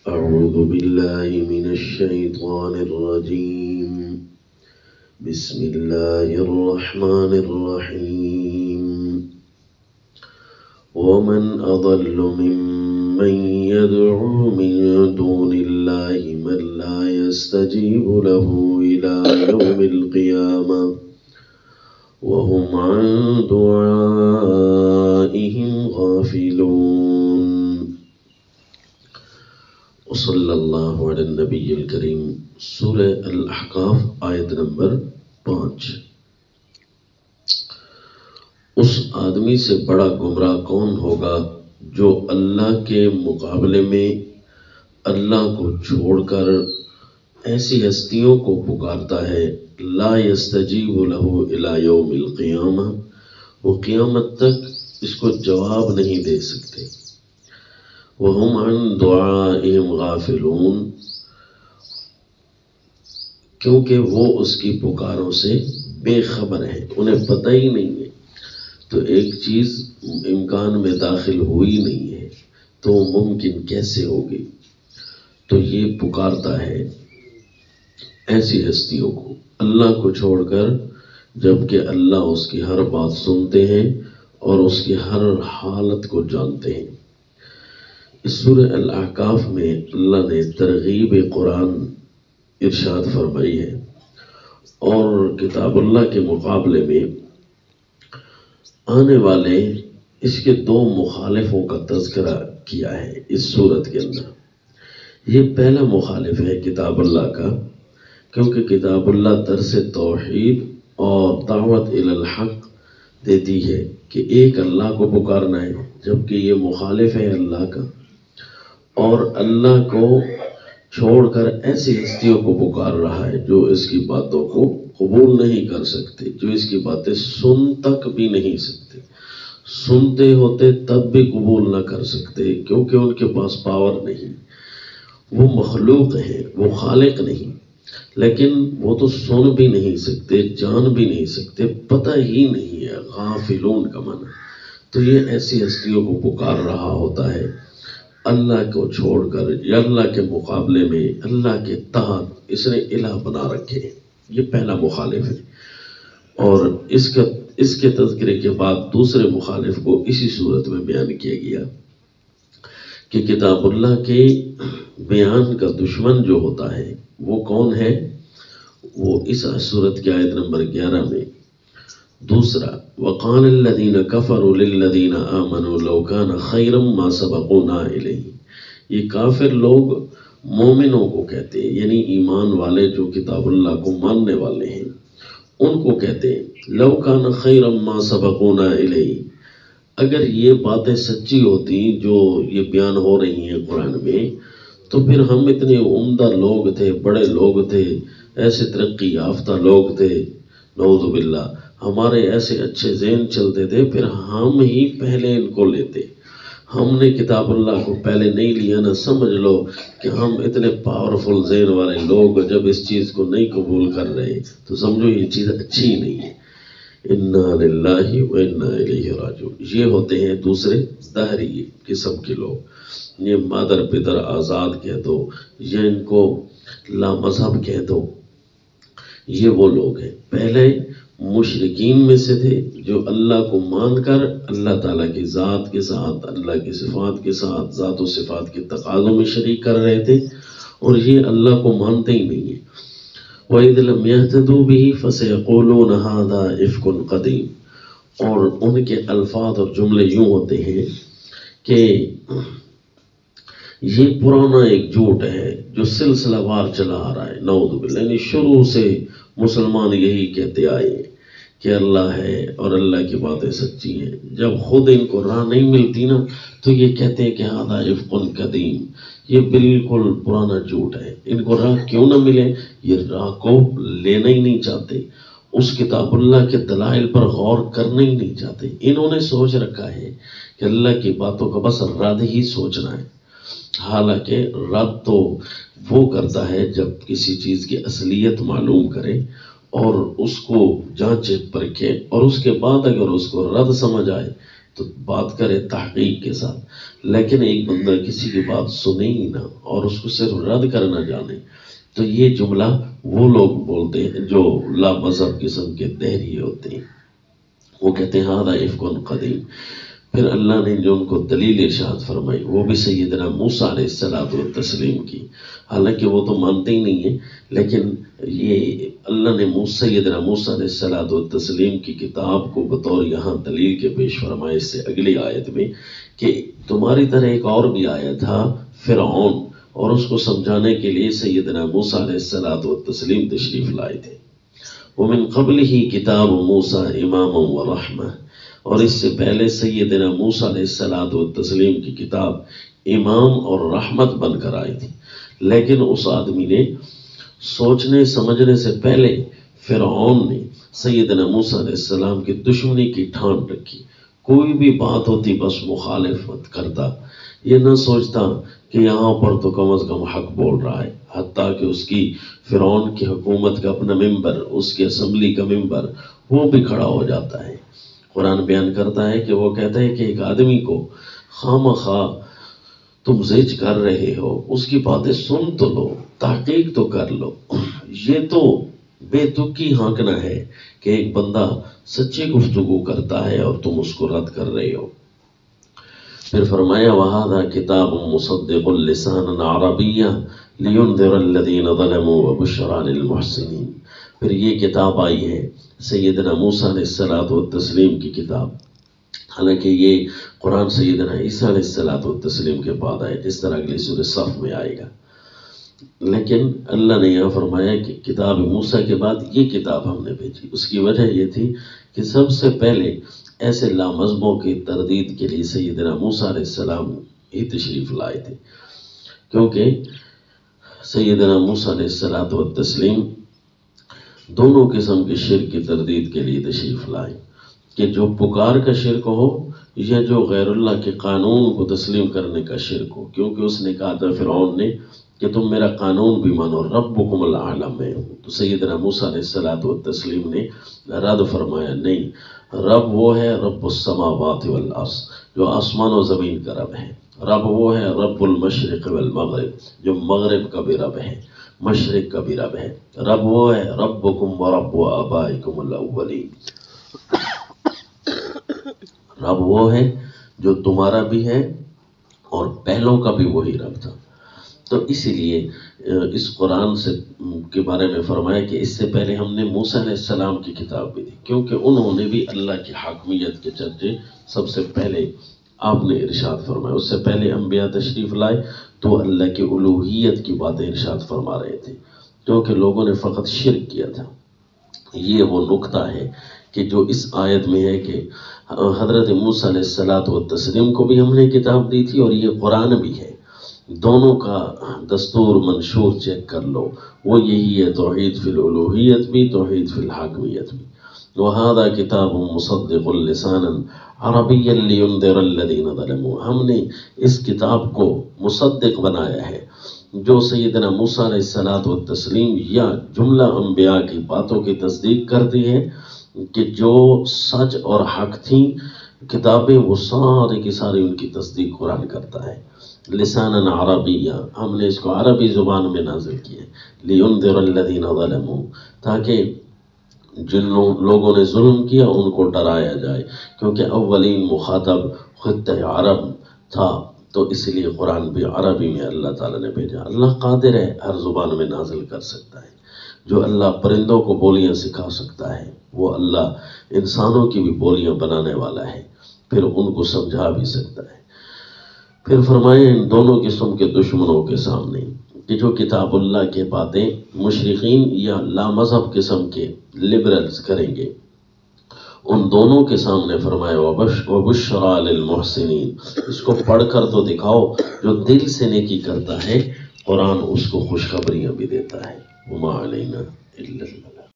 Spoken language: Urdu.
أعوذ بالله من الشيطان الرجيم. بسم الله الرحمن الرحيم. ومن أضل ممن يدعو من دون الله من لا يستجيب له إلى يوم القيامة وهم عن دعائهم غافلون. وصلی اللہ علی النبی الکریم. سورہ الاحقاف آیت نمبر 5. اس آدمی سے بڑا گمراہ کون ہوگا جو اللہ کے مقابلے میں اللہ کو چھوڑ کر ایسی ہستیوں کو پکارتا ہے لا یستجیب لہ الی یوم القیامہ، وہ قیامت تک اس کو جواب نہیں دے سکتے. وَهُمْ عَنْ دُعَائِهِمْ غَافِلُونَ، کیونکہ وہ اس کی پکاروں سے بے خبر ہیں، انہیں پتہ ہی نہیں ہے. تو ایک چیز امکان میں داخل ہوئی نہیں ہے تو ممکن کیسے ہوگی؟ تو یہ پکارتا ہے ایسی ہستیوں کو اللہ کو چھوڑ کر، جبکہ اللہ اس کی ہر بات سنتے ہیں اور اس کی ہر حالت کو جانتے ہیں. اس سورہ الاحقاف میں اللہ نے ترغیب قرآن ارشاد فرمائی ہے اور کتاب اللہ کے مقابلے میں آنے والے اس کے 2 مخالفوں کا تذکرہ کیا ہے اس سورت کے اندر. یہ پہلا مخالف ہے کتاب اللہ کا، کیونکہ کتاب اللہ درس توحید اور دعوت الی الحق دیتی ہے کہ ایک اللہ کو پکارنا ہے، جبکہ یہ مخالف ہے اللہ کا، اور اللہ کو چھوڑ کر ایسی ہستیوں کو پکار رہا ہے جو اس کی باتوں کو قبول نہیں کر سکتے، جو اس کی باتیں سن تک بھی نہیں سکتے، سنتے ہوتے تب بھی قبول نہ کر سکتے کیونکہ ان کے پاس پاور نہیں. وہ مخلوق ہیں، وہ خالق نہیں، لیکن وہ تو سن بھی نہیں سکتے، جان بھی نہیں سکتے، پتہ ہی نہیں ہے. غافلون کا معنی. تو یہ ایسی ہستیوں کو پکار رہا ہوتا ہے اللہ کو چھوڑ کر، یا اللہ کے مقابلے میں اللہ کے تحت اس نے الہ بنا رکھے. یہ پہلا مخالف ہے. اور اس کے تذکرے کے بعد دوسرے مخالف کو اسی صورت میں بیان کیا گیا کہ کتاب اللہ کے بیان کا دشمن جو ہوتا ہے وہ کون ہے؟ وہ اس صورت کی آیت نمبر 11 میں. دوسرا، وَقَالَ الَّذِينَ كَفَرُوا لِلَّذِينَ آمَنُوا لَوْ كَانَ خَيْرًا مَا سَبَقُونَا إِلَيْهِ. یہ کافر لوگ مومنوں کو کہتے ہیں، یعنی ایمان والے جو کتاب اللہ کو ماننے والے ہیں ان کو کہتے ہیں لَوْ كَانَ خَيْرًا مَا سَبَقُونَا إِلَيْهِ، اگر یہ باتیں سچی ہوتی جو یہ بیان ہو رہی ہیں قرآن میں، تو پھر ہم اتنے عمدہ لوگ تھے، بڑے لوگ تھے، ایسے ترقی یافتہ لوگ تھے، نعوذ باللہ، ہمارے ایسے اچھے ذہن چلتے تھے، پھر ہم ہی پہلے ان کو لیتے. ہم نے کتاب اللہ کو پہلے نہیں لیا نا، سمجھ لو کہ ہم اتنے پاورفل ذہن والے لوگ جب اس چیز کو نہیں قبول کر رہے تو سمجھو یہ چیز اچھی نہیں ہے. انا للہ و انا الیہ راجعون. یہ ہوتے ہیں دوسرے دہری قسم کے لوگ. یہ مادر پدر آزاد کہہ دو یا ان کو لا مذہب کہہ دو، یہ وہ لوگ ہیں. پہلے مشرکین میں سے تھے جو اللہ کو مان کر اللہ تعالیٰ کی ذات کے ساتھ، اللہ کی صفات کے ساتھ، ذات و صفات کے تقاضوں میں شریک کر رہے تھے، اور یہ اللہ کو مانتے ہی نہیں ہیں. وَإِذْ لَمْ يَهْتَدُوا بِهِ فَسَيَقُولُونَ هَذَا إِفْكٌ قَدِيمٌ. اور ان کے الفاظ اور جملے یوں ہوتے ہیں کہ یہ پرانا ایک جھوٹ ہے جو سلسلہ وار چلا آ رہا ہے. نعوذ باللہ. یعنی شروع سے مسلمان یہی کہتے آئے کہ اللہ ہے اور اللہ کی باتیں سچی ہیں. جب خود ان کو راہ نہیں ملتی نا تو یہ کہتے ہیں کہ ہذا افق قدیم، یہ بالکل پرانا جھوٹ ہے. ان کو راہ کیوں نہ ملے؟ یہ راہ کو لینا ہی نہیں چاہتے، اس کتاب اللہ کے دلائل پر غور کرنا ہی نہیں چاہتے. انہوں نے سوچ رکھا ہے کہ اللہ کی باتوں کا بس رد ہی سوچنا ہے. حالانکہ رد تو وہ کرتا ہے جب کسی چیز کی اصلیت معلوم کرے اور اس کو جانچے پرکھے، اور اس کے بعد اگر اس کو رد سمجھ آئے تو بات کرے تحقیق کے ساتھ، لیکن ایک بندہ کسی کی بات سنے ہی نہ اور اس کو صرف رد کرنا جانے، تو یہ جملہ وہ لوگ بولتے ہیں جو لا مذہب قسم کے دہری ہوتے ہیں، وہ کہتے ہیں ھذا افک قدیم۔ پھر اللہ نے جو ان کو دلیل ارشاد فرمائی وہ بھی سیدنا موسیٰ علیہ الصلوۃ والتسلیم کی، حالانکہ وہ تو مانتے ہی نہیں ہیں، لیکن یہ اللہ نے سیدنا موسیٰ علیہ الصلوۃ والتسلیم کی کتاب کو بطور یہاں دلیل کے پیش فرمائے اس سے اگلی آیت میں کہ تمہاری طرح ایک اور بھی آیا تھا فرعون، اور اس کو سمجھانے کے لیے سیدنا موسیٰ علیہ الصلوۃ والتسلیم تشریف لائے تھے۔ ومن قبلہ کتاب موسیٰ اماما ورحمہ، اور اس سے پہلے سیدنا موسیٰ علیہ الصلوۃ والتسلیم کی کتاب امام اور رحمت بن کر آئی تھی، لیکن اس آدمی نے سوچنے سمجھنے سے پہلے فرعون نے سیدنا موسیٰ علیہ السلام کی دشمنی کی ٹھان رکھی، کوئی بھی بات ہوتی بس مخالفت کرتا، یہ نہ سوچتا کہ یہاں پر تو کم از کم حق بول رہا ہے، حتیٰ کہ اس کی فرعون کی حکومت کا اپنا ممبر، اس کی اسمبلی کا ممبر، وہ بھی کھڑا ہو جاتا ہے۔ قرآن بیان کرتا ہے کہ وہ کہتا ہے کہ ایک آدمی کو خواہ تم زج کر رہے ہو، اس کی باتیں سن تو لو، تحقیق تو کر لو۔ یہ تو بے تکی ہانکنا ہے کہ ایک بندہ سچی گفتگو کرتا ہے اور تم اس کو رد کر رہے ہو۔ پھر فرمایا وَهَذَا كِتَابٌ مُصَدِّقٌ لِسَانًا عَرَبِيًّا لِيُنذِرَ الَّذِينَ ظَلَمُوا وَبُشْرَىٰ لِلْمُحْسِنِينَ۔ پھر یہ کتاب آئی ہے سیدنا موسیٰ علیہ الصلوۃ والتسلیم کی کتاب، حالانکہ یہ قرآن سیدنا عیسیٰ علیہ الصلوۃ والتسلیم کے بعد آئے، جس طرح اگلی سورہ صف میں آئے گا، لیکن اللہ نے یہاں فرمایا کہ کتاب موسیٰ کے بعد یہ کتاب ہم نے بھیجی۔ اس کی وجہ یہ تھی کہ سب سے پہلے ایسے لامذہبوں کی تردید کے لیے سیدنا موسیٰ علیہ السلام ہی تشریف لائے تھے، کیونکہ سیدنا موسیٰ علیہ الصلوۃ والتسلیم دونوں قسم کے شرک کی تردید کے لیے تشریف لائے، کہ جو پکار کا شرک ہو یا جو غیر اللہ کے قانون کو تسلیم کرنے کا شرک ہو، کیونکہ اس نے کہا تھا فرعون نے کہ تم میرا قانون بھی مانو، ربکم الاعلی میں ہوں، تو سیدنا موسیٰ علیہ الصلوۃ والتسلیم نے رد فرمایا نہیں، رب وہ ہے رب السماوات والارض، جو آسمان و زمین کا رب ہے، رب وہ ہے رب المشرق والمغرب، جو مغرب کا بھی رب ہے، مشرق کا بھی رب ہے، رب وہ ہے ربکم ورب آبائکم الاولین، رب وہ ہے جو تمہارا بھی ہے اور پہلوں کا بھی وہی رب تھا۔ تو اسی لیے اس قرآن کے بارے میں فرمایا کہ اس سے پہلے ہم نے موسیٰ علیہ السلام کی کتاب بھی دی، کیونکہ انہوں نے بھی اللہ کی حاکمیت کے چرچے سب سے پہلے آپ نے ارشاد فرمایا، اس سے پہلے انبیاء تشریف لائے تو اللہ کی الوہیت کی باتیں ارشاد فرما رہے تھے، کیونکہ لوگوں نے فقط شرک کیا تھا۔ یہ وہ نقطہ ہے کہ جو اس آیت میں ہے کہ حضرت موسیٰ علیہ الصلوۃ والتسلیم کو بھی ہم نے کتاب دی تھی اور یہ قرآن بھی ہے، دونوں کا دستور منشور چیک کر لو، وہ یہی ہے، توحید فی الالوہیت بھی، توحید فی الحاکمیت بھی۔ وَهَذَا كِتَابٌ مُصَدِّقٌ لِسَانًا عَرَبِيًّا لِيُنذِرَ الَّذِينَ ظَلَمُوا، ہم نے اس کتاب کو مصدق بنایا ہے جو سیدنا موسیٰ علیہ الصلوۃ والتسلیم یا جملہ انبیاء کی باتوں کی تصدیق کرتی ہے کہ جو سچ اور حق تھیں کتابیں، وہ سارے کی ساری ان کی تصدیق قرآن کرتا ہے۔ لسانا عربیہ، ہم نے اس کو عربی زبان میں نازل کیا ہے، لِيُنذِرَ الَّذِينَ ظَلَمُوا، تاکہ جن لوگوں نے ظلم کیا ان کو ڈرایا جائے، کیونکہ اولین مخاطب خطہ عرب تھا، تو اس لیے قرآن بھی عربی میں اللہ تعالیٰ نے بھیجا۔ اللہ قادر ہے ہر زبان میں نازل کر سکتا ہے، جو اللہ پرندوں کو بولیاں سکھا سکتا ہے وہ اللہ انسانوں کی بھی بولیاں بنانے والا ہے، پھر ان کو سمجھا بھی سکتا ہے۔ پھر فرمائے ان دونوں قسم کے دشمنوں کے سامنے کہ جو کتاب اللہ کے باتیں مشرقین یا لامذہب قسم کے لبرلز کریں گے، ان دونوں کے سامنے فرمایا وَبُشْرَىٰ لِلْمُحْسِنِينَ، اس کو پڑھ کر تو دکھاؤ، جو دل سے نیکی کرتا ہے قرآن اس کو خوشخبریاں بھی دیتا ہے۔ وَمَا عَلَيْنَا إِلَّا الْبَلَاغُ۔